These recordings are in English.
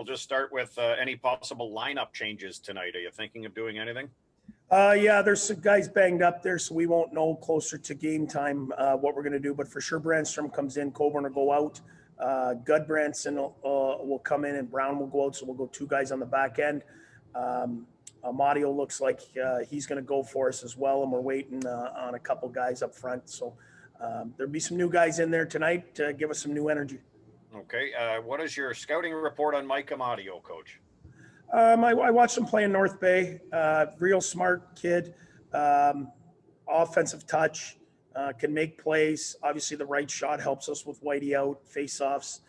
We'll just start with any possible lineup changes tonight. Are you thinking of doing anything? Yeah, there's some guys banged up there, so we won't know closer to game time what we're going to do. But for sure, Brandstrom comes in, Coburn will go out, Gudbranson will come in, and Brown will go out. So we'll go two guys on the back end. Amadio looks like he's going to go for us as well, and we're waiting on a couple guys up front. So there'll be some new guys in there tonight to give us some new energy. Okay. What is your scouting report on Mike Amadio, Coach? I watched him play in North Bay. Real smart kid, offensive touch, can make plays. Obviously, the right shot helps us with Whitey out, face-offs.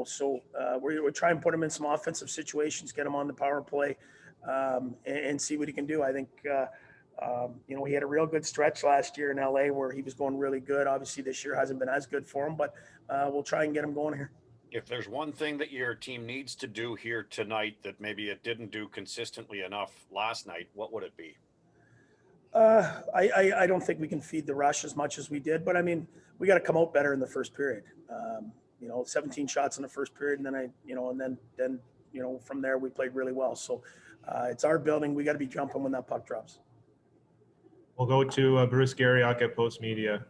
So we're trying to put him in some offensive situations, get him on the power play, and see what he can do. I think, he had a real good stretch last year in LA where he was going really good. Obviously, this year hasn't been as good for him, but we'll try and get him going here. If there's one thing that your team needs to do here tonight that maybe it didn't do consistently enough last night, what would it be? I don't think we can feed the rush as much as we did, but I mean, we got to come out better in the first period. 17 shots in the first period, and then from there we played really well. So it's our building. We got to be jumping when that puck drops. We'll go to Bruce Garriock at Post Media.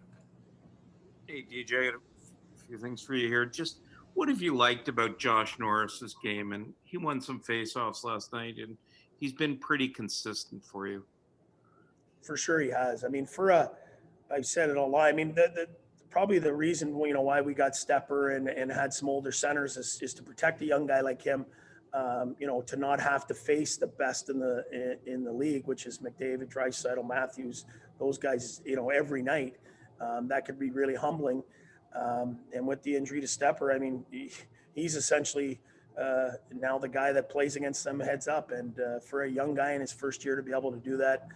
Hey, DJ, a few things for you here. Just what have you liked about Josh Norris's game? And he won some faceoffs last night, and he's been pretty consistent for you. For sure he has. I mean, I've said it a lot. I mean, probably the reason, why we got Stepper and had some older centers is to protect a young guy like him, to not have to face the best in the league, which is McDavid, Draisaitl, Matthews, those guys, every night. That could be really humbling. And with the injury to Stepper, I mean, he's essentially now the guy that plays against them heads up. And for a young guy in his first year to be able to do that,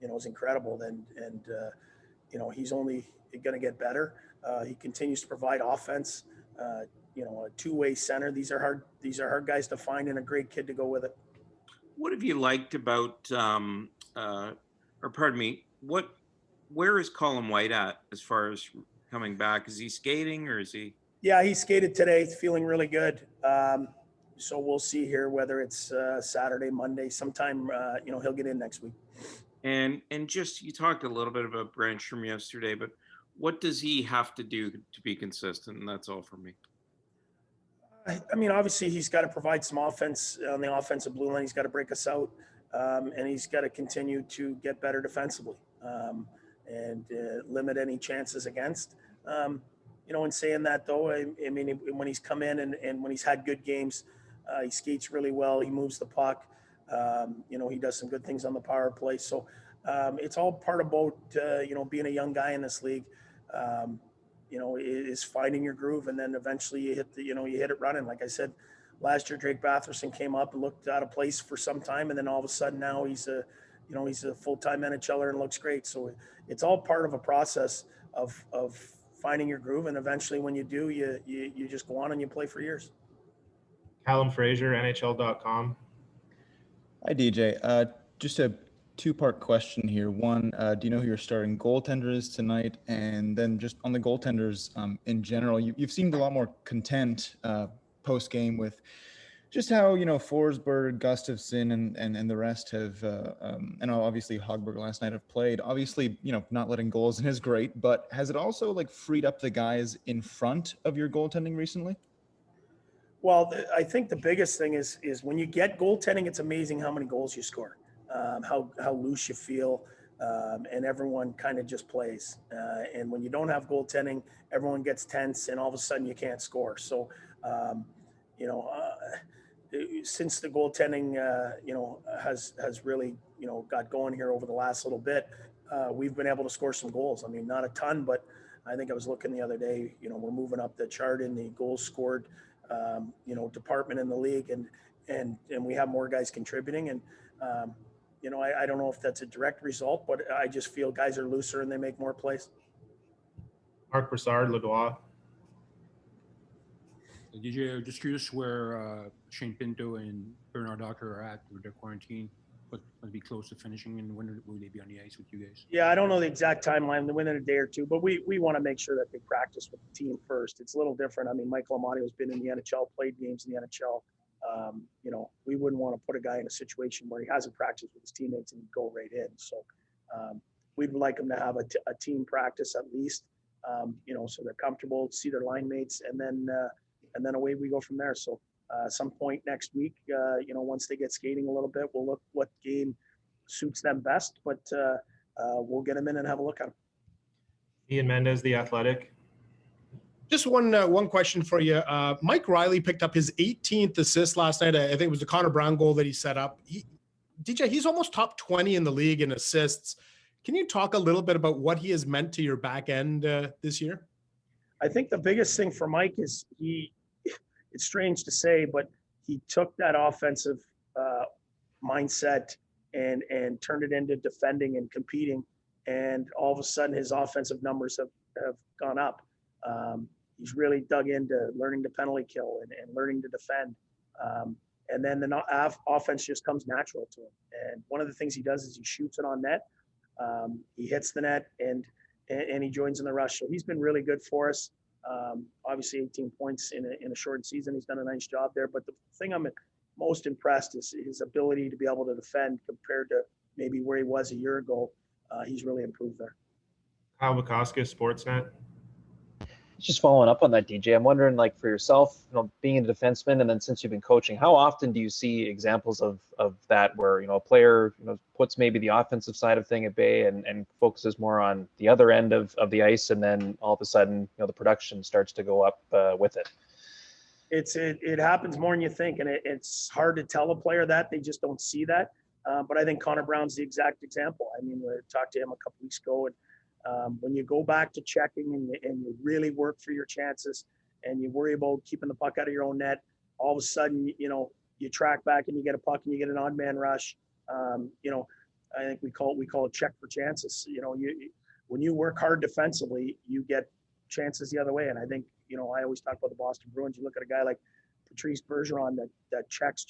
is incredible. And he's only going to get better. He continues to provide offense. A two-way center. These are hard guys to find, and a great kid to go with it. What have you liked about, where is Colin White at as far as coming back? Is he skating or is he? Yeah, he skated today. He's feeling really good. So we'll see here whether it's Saturday, Monday, sometime, he'll get in next week. And just, you talked a little bit about Brandstrom yesterday, but what does he have to do to be consistent? And that's all for me. I mean, obviously he's got to provide some offense on the offensive blue line. He's got to break us out, and he's got to continue to get better defensively, and limit any chances against. In saying that though, I mean, when he's come in and when he's had good games, he skates really well. He moves the puck. He does some good things on the power play. So it's all part about, being a young guy in this league. Is finding your groove, and then eventually you hit it running. Like I said, last year Drake Batherson came up and looked out of place for some time, and then all of a sudden now he's a full-time NHLer and looks great. So it's all part of a process of finding your groove, and eventually when you do, you just go on and you play for years. Callum Fraser, NHL.com. Hi, DJ. Just a two-part question here. One, do you know who your starting goaltender is tonight? And then just on the goaltenders in general, you've seemed a lot more content post-game with just how, Forsberg, Gustafsson, and the rest have, and obviously Hogberg last night have played. Obviously, not letting goals in is great, but has it also freed up the guys in front of your goaltending recently? Well, I think the biggest thing is when you get goaltending, it's amazing how many goals you score. How loose you feel, and everyone kind of just plays. And when you don't have goaltending, everyone gets tense, and all of a sudden you can't score. So, since the goaltending, has really, got going here over the last little bit, we've been able to score some goals. I mean, not a ton, but I think I was looking the other day, we're moving up the chart in the goals scored, department in the league, and we have more guys contributing. And, I don't know if that's a direct result, but I just feel guys are looser and they make more plays. Mark Broussard, Ladois. DJ, just curious where Shane Pinto and Bernard Docker are at with their quarantine. will be close to finishing, and when will they be on the ice with you guys? Yeah, I don't know the exact timeline, within a day or two, but we want to make sure that they practice with the team first. It's a little different. I mean, Michael Amadio's been in the NHL, played games in the NHL. We wouldn't want to put a guy in a situation where he hasn't practiced with his teammates and go right in. So we'd like him to have a team practice at least, so they're comfortable, see their line mates, and then away we go from there. So some point next week, once they get skating a little bit, we'll look what game suits them best, but we'll get them in and have a look at them. Ian Mendez, The Athletic. Just one question for you. Mike Riley picked up his 18th assist last night. I think it was the Connor Brown goal that he set up. DJ, he's almost top 20 in the league in assists. Can you talk a little bit about what he has meant to your back end this year? I think the biggest thing for Mike is it's strange to say, but he took that offensive mindset and turned it into defending and competing. And all of a sudden his offensive numbers have gone up. He's really dug into learning to penalty kill and learning to defend. And then the offense just comes natural to him. And one of the things he does is he shoots it on net. He hits the net and he joins in the rush. So he's been really good for us. Obviously 18 points in a short season. He's done a nice job there. But the thing I'm most impressed is his ability to be able to defend compared to maybe where he was a year ago. He's really improved there. Kyle Bukauskas, Sportsnet. Just following up on that, DJ, I'm wondering, like, for yourself, being a defenseman, and then since you've been coaching, how often do you see examples of that where, a player, puts maybe the offensive side of thing at bay and focuses more on the other end of the ice, and then all of a sudden, the production starts to go up with it? It happens more than you think, and it's hard to tell a player that. They just don't see that. But I think Connor Brown's the exact example. I mean, we talked to him a couple weeks ago, and when you go back to checking and you really work for your chances and you worry about keeping the puck out of your own net, all of a sudden, you track back and you get a puck and you get an odd man rush. I think we call it check for chances. When you work hard defensively, you get chances the other way. And I think, I always talk about the Boston Bruins. You look at a guy like Patrice Bergeron that checks,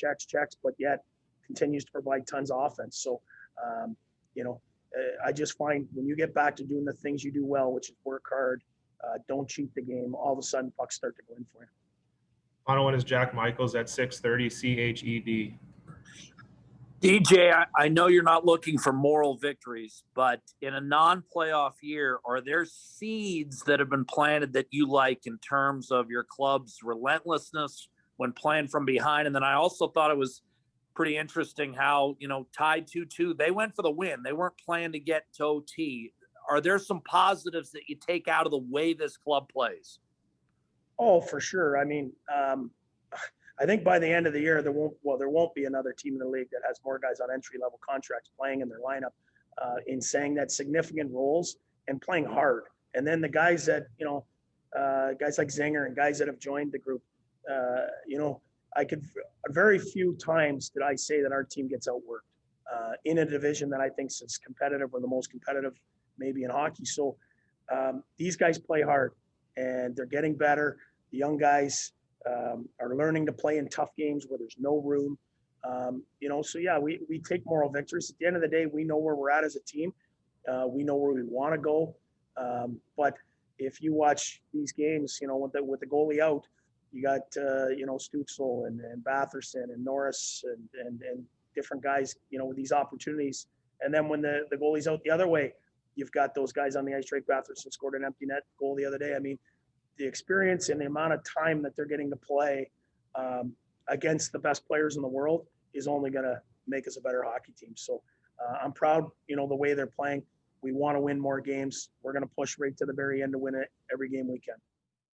but yet continues to provide tons of offense. So, I just find when you get back to doing the things you do well, which is work hard, don't cheat the game, all of a sudden pucks start to go in for you. Final one is Jack Michaels at 630 CHED. DJ, I know you're not looking for moral victories, but in a non-playoff year, are there seeds that have been planted that you like in terms of your club's relentlessness when playing from behind? And then I also thought it was pretty interesting how, tied 2-2, they went for the win. They weren't playing to get to OT. Are there some positives that you take out of the way this club plays? Oh, for sure. I mean, I think by the end of the year, there won't be another team in the league that has more guys on entry-level contracts playing in their lineup in saying that significant roles and playing hard. And then the guys that, guys like Zinger and guys that have joined the group, very few times did I say that our team gets outworked in a division that I think is competitive or the most competitive maybe in hockey. So these guys play hard and they're getting better. The young guys are learning to play in tough games where there's no room. So yeah, we take moral victories. At the end of the day, we know where we're at as a team. We know where we want to go. But if you watch these games, with the goalie out, you got, Stutzel and Batherson and Norris and different guys, with these opportunities. And then when the goalie's out the other way, you've got those guys on the ice. Drake Batherson scored an empty net goal the other day. I mean, the experience and the amount of time that they're getting to play against the best players in the world is only going to make us a better hockey team. So I'm proud, the way they're playing. We want to win more games. We're going to push right to the very end to win it every game we can.